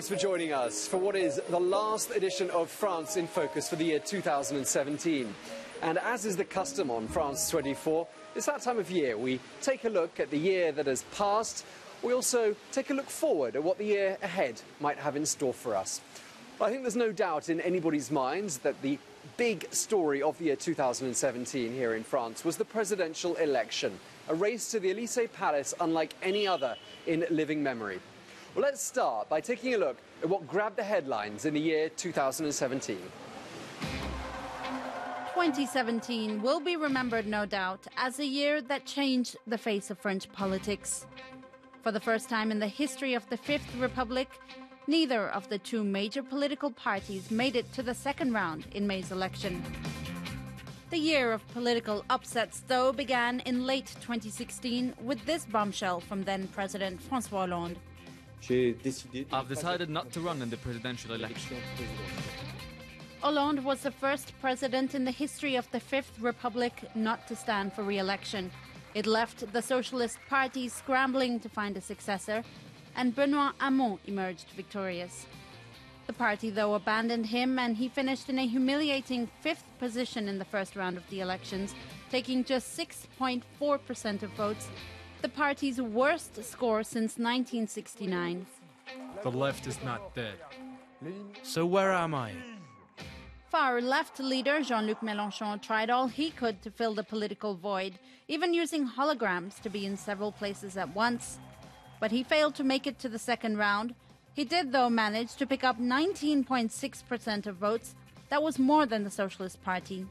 thanks for joining us for what is the last edition of France in Focus for the year 2017. And as is the custom on France 24, it's that time of year we take a look at the year that has passed. We also take a look forward at what the year ahead might have in store for us. I think there's no doubt in anybody's minds that the big story of the year 2017 here in France was the presidential election, a race to the Élysée Palace unlike any other in living memory. Well, let's start by taking a look at what grabbed the headlines in the year 2017. 2017 will be remembered, no doubt, as a year that changed the face of French politics. For the first time in the history of the Fifth Republic, neither of the two major political parties made it to the second round in May's election. The year of political upsets, though, began in late 2016 with this bombshell from then-President François Hollande. I've decided not to run in the presidential election. Hollande was the first president in the history of the Fifth Republic not to stand for re-election. It left the Socialist Party scrambling to find a successor, and Benoît Hamon emerged victorious. The party, though, abandoned him, and he finished in a humiliating fifth position in the first round of the elections, taking just 6.4% of votes, the party's worst score since 1969. The left is not dead. So where am I? Far-left leader Jean-Luc Mélenchon tried all he could to fill the political void, even using holograms to be in several places at once. But he failed to make it to the second round. He did, though, manage to pick up 19.6% of votes. That was more than the Socialist Party.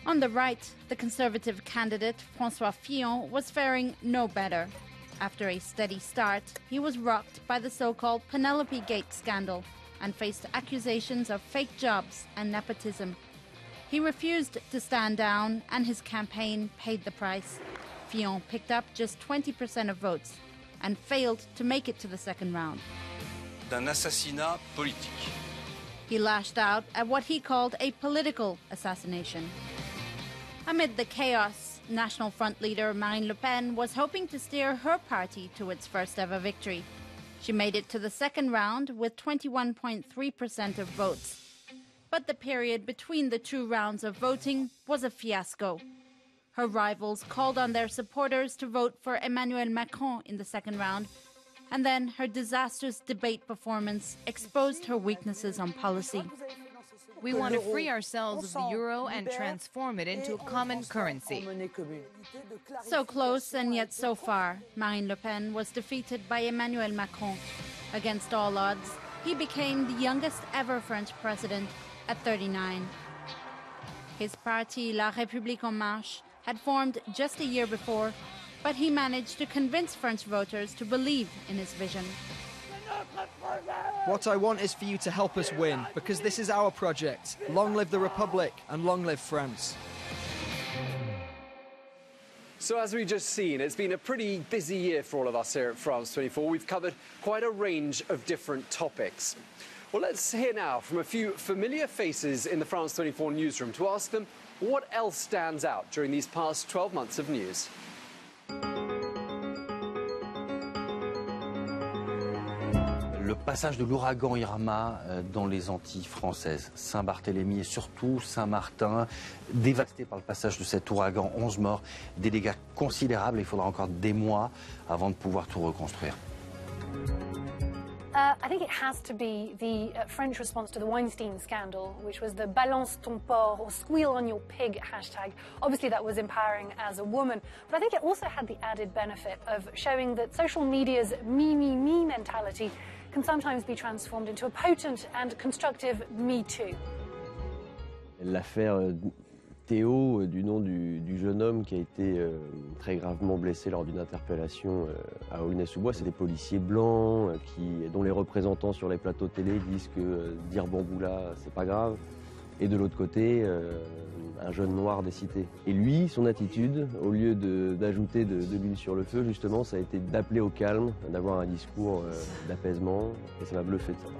On the right, the Conservative candidate, François Fillon, was faring no better. After a steady start, he was rocked by the so-called Penelope Gate scandal and faced accusations of fake jobs and nepotism. He refused to stand down, and his campaign paid the price. Fillon picked up just 20% of votes and failed to make it to the second round. D'un assassinat politique. He lashed out at what he called a political assassination. Amid the chaos, National Front leader Marine Le Pen was hoping to steer her party to its first-ever victory. She made it to the second round with 21.3% of votes. But the period between the two rounds of voting was a fiasco. Her rivals called on their supporters to vote for Emmanuel Macron in the second round, and then her disastrous debate performance exposed her weaknesses on policy. We want to free ourselves of the euro and transform it into a common currency. So close and yet so far, Marine Le Pen was defeated by Emmanuel Macron. Against all odds, he became the youngest ever French president at 39. His party, La République En Marche, had formed just a year before, but he managed to convince French voters to believe in his vision. What I want is for you to help us win, because this is our project. Long live the Republic and long live France. So as we've just seen, it's been a pretty busy year for all of us here at France 24. We've covered quite a range of different topics. Well, let's hear now from a few familiar faces in the France 24 newsroom to ask them what else stands out during these past 12 months of news. Le passage de l'ouragan Irma dans les Antilles françaises, Saint-Barthélemy et surtout Saint-Martin, dévasté par le passage de cet ouragan, 11 morts, des dégâts considérables. Il faudra encore des mois avant de pouvoir tout reconstruire. I think it has to be the French response to the Weinstein scandal, which was the balance ton porc or squeal on your pig hashtag. Obviously that was empowering as a woman, but I think it also had the added benefit of showing that social media's me, me, me mentality can sometimes be transformed into a potent and constructive Me Too. L'affaire Théo, du nom du jeune homme qui a été très gravement blessé lors d'une interpellation à Aulnay-sous-Bois, c'est des policiers blancs dont les représentants sur les plateaux télé disent que dire bamboula, c'est pas grave. Et de l'autre côté, un jeune noir des cités. Et lui, son attitude, au lieu d'ajouter de l'huile sur le feu, justement, ça a été d'appeler au calme, d'avoir un discours d'apaisement, et ça m'a bluffé de sa part.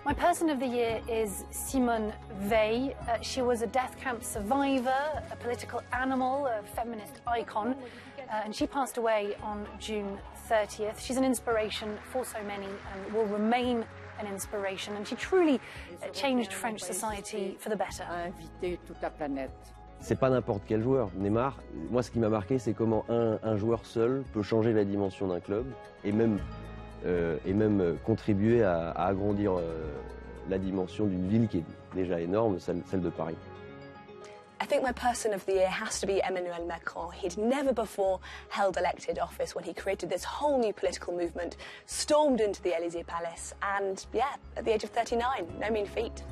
My person of the year is Simone Weil. She was a death camp survivor, a political animal, a feminist icon, and she passed away on June 30th. She's an inspiration for so many and will remain an inspiration, and she truly changed French society for the better. C'est pas n'importe quel joueur. Neymar, moi ce qui m'a marqué, c'est comment un joueur seul peut changer la dimension d'un club et même contribuer à agrandir la dimension d'une ville qui est déjà énorme, celle de Paris. I think my person of the year has to be Emmanuel Macron. He'd never before held elected office when he created this whole new political movement, stormed into the Élysée Palace, and yeah, at the age of 39, no mean feat.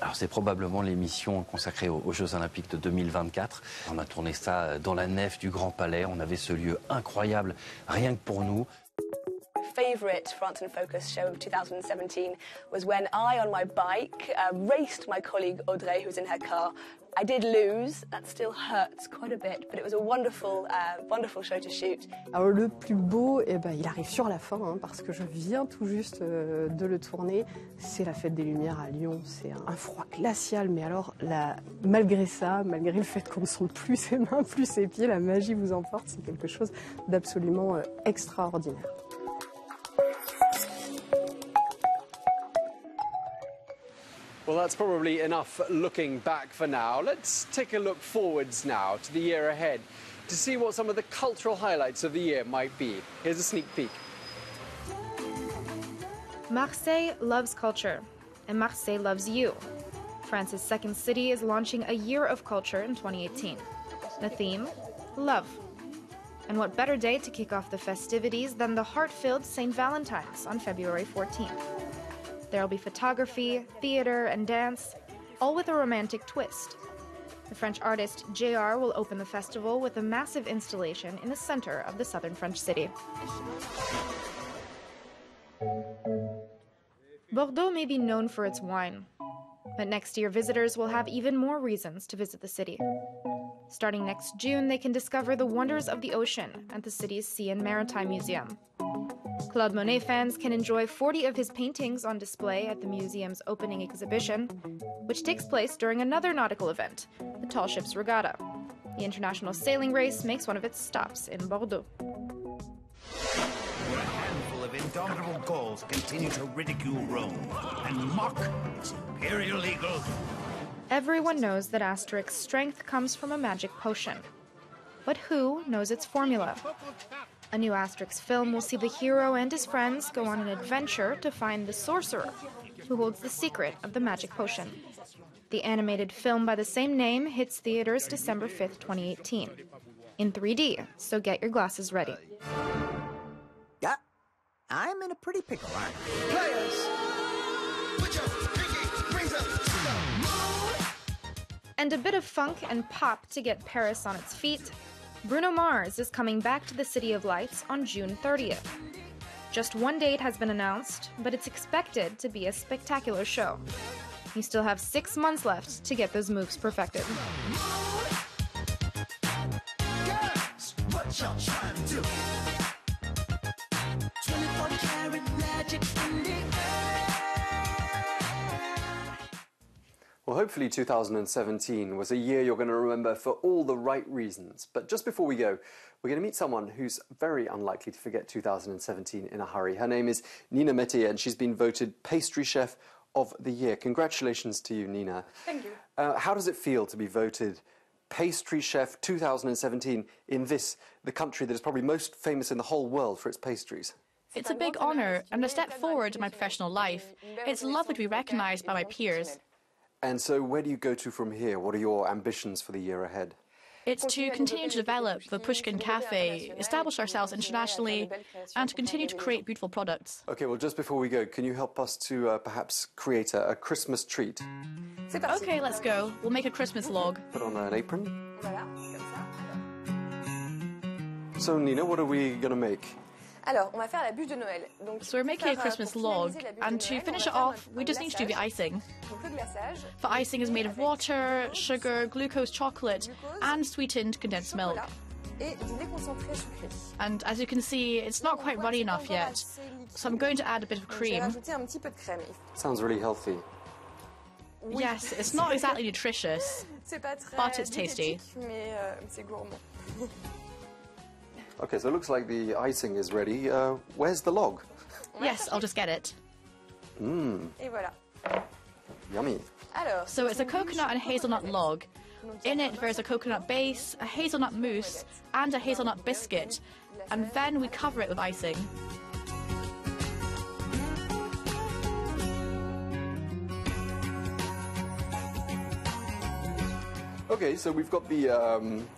Alors c'est probablement l'émission consacrée aux Jeux Olympiques de 2024. On a tourné ça dans la nef du Grand Palais. On avait ce lieu incroyable, rien que pour nous. Favourite France in Focus show of 2017 was when I, on my bike, raced my colleague Audrey, who was in her car. I did lose. That still hurts quite a bit, but it was a wonderful, wonderful show to shoot. Alors le plus beau, il arrive sur la fin, parce que je viens tout juste de le tourner. C'est la fête des Lumières à Lyon. C'est un froid glacial, mais alors malgré ça, malgré le fait qu'on ne sente plus ses mains, plus ses pieds, la magie vous emporte. C'est quelque chose d'absolument extraordinaire. Well, that's probably enough looking back for now. Let's take a look forwards now to the year ahead to see what some of the cultural highlights of the year might be. Here's a sneak peek. Marseille loves culture, and Marseille loves you. France's second city is launching a year of culture in 2018. The theme, love. And what better day to kick off the festivities than the heart-filled St. Valentine's on February 14th. There'll be photography, theater, and dance, all with a romantic twist. The French artist JR will open the festival with a massive installation in the center of the southern French city. Bordeaux may be known for its wine, but next year visitors will have even more reasons to visit the city. Starting next June, they can discover the wonders of the ocean at the city's Sea and Maritime Museum. Claude Monet fans can enjoy 40 of his paintings on display at the museum's opening exhibition, which takes place during another nautical event, the Tall Ships Regatta. The international sailing race makes one of its stops in Bordeaux. Where a handful of indomitable Gauls continue to ridicule Rome and mock its imperial eagle. Everyone knows that Asterix's strength comes from a magic potion. But who knows its formula? A new Asterix film will see the hero and his friends go on an adventure to find the sorcerer, who holds the secret of the magic potion. The animated film by the same name hits theaters December 5th, 2018. In 3D, so get your glasses ready. Yeah, I'm in a pretty pickle, aren't I? Players, put your pinky rings up to the moon. And a bit of funk and pop to get Paris on its feet. Bruno Mars is coming back to the City of Lights on June 30th. Just one date has been announced, but it's expected to be a spectacular show. You still have 6 months left to get those moves perfected. Girls, what y'all trying to do? 24-karat magic in the Well, hopefully 2017 was a year you're going to remember for all the right reasons. But just before we go, we're going to meet someone who's very unlikely to forget 2017 in a hurry. Her name is Nina Métayer, and she's been voted Pastry Chef of the Year. Congratulations to you, Nina. Thank you. How does it feel to be voted Pastry Chef 2017 in the country that is probably most famous in the whole world for its pastries? It's a big honor and a step forward in my professional life. It's lovely to be recognized by my peers. And so where do you go to from here? What are your ambitions for the year ahead? It's to continue to develop the Pushkin Cafe, establish ourselves internationally, and to continue to create beautiful products. OK, well, just before we go, can you help us to perhaps create a Christmas treat? OK, let's go. We'll make a Christmas log. Put on an apron. So, Nina, what are we going to make? So we're making a Christmas log, and to finish it off, we just need to do the icing. The icing is made of water, sugar, glucose chocolate, and sweetened condensed milk. And as you can see, it's not quite runny enough yet, so I'm going to add a bit of cream. Sounds really healthy. Yes, it's not exactly nutritious, but it's tasty. Okay, so it looks like the icing is ready. Where's the log? Yes, I'll just get it. Mmm. Yummy. So it's a coconut and hazelnut log. In it, there's a coconut base, a hazelnut mousse, and a hazelnut biscuit. And then we cover it with icing. Okay, so we've got the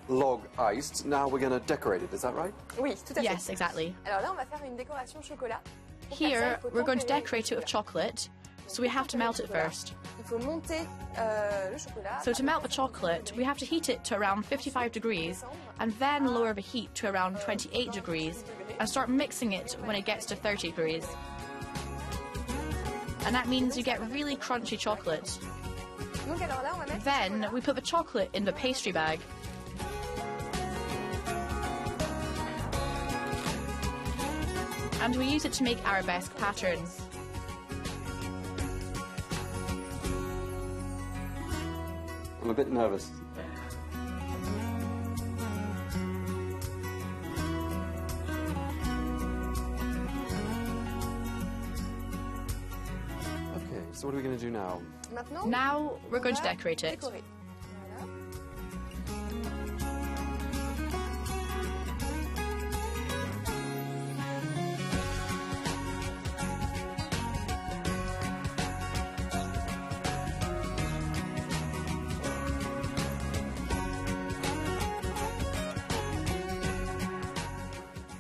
log iced. Now we're going to decorate it, is that right? Yes, exactly. Here, we're going to decorate it with chocolate, so we have to melt it first. So to melt the chocolate, we have to heat it to around 55 degrees, and then lower the heat to around 28 degrees, and start mixing it when it gets to 30 degrees. And that means you get really crunchy chocolate. Then we put the chocolate in the pastry bag. And we use it to make arabesque patterns. I'm a bit nervous. Okay, so what are we going to do now? Now we're going to decorate it.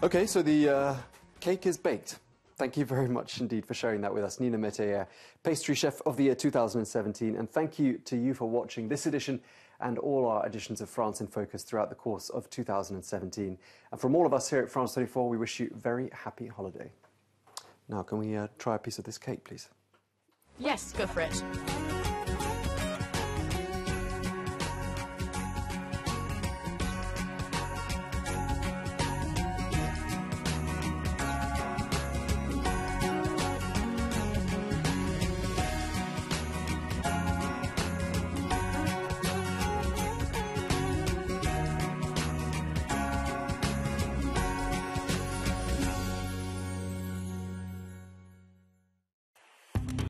Okay, so the cake is baked. Thank you very much indeed for sharing that with us, Nina Métayer, Pastry Chef of the year 2017. And thank you to you for watching this edition and all our editions of France in Focus throughout the course of 2017. And from all of us here at France 24, we wish you a very happy holiday. Now, can we try a piece of this cake, please? Yes, go for it.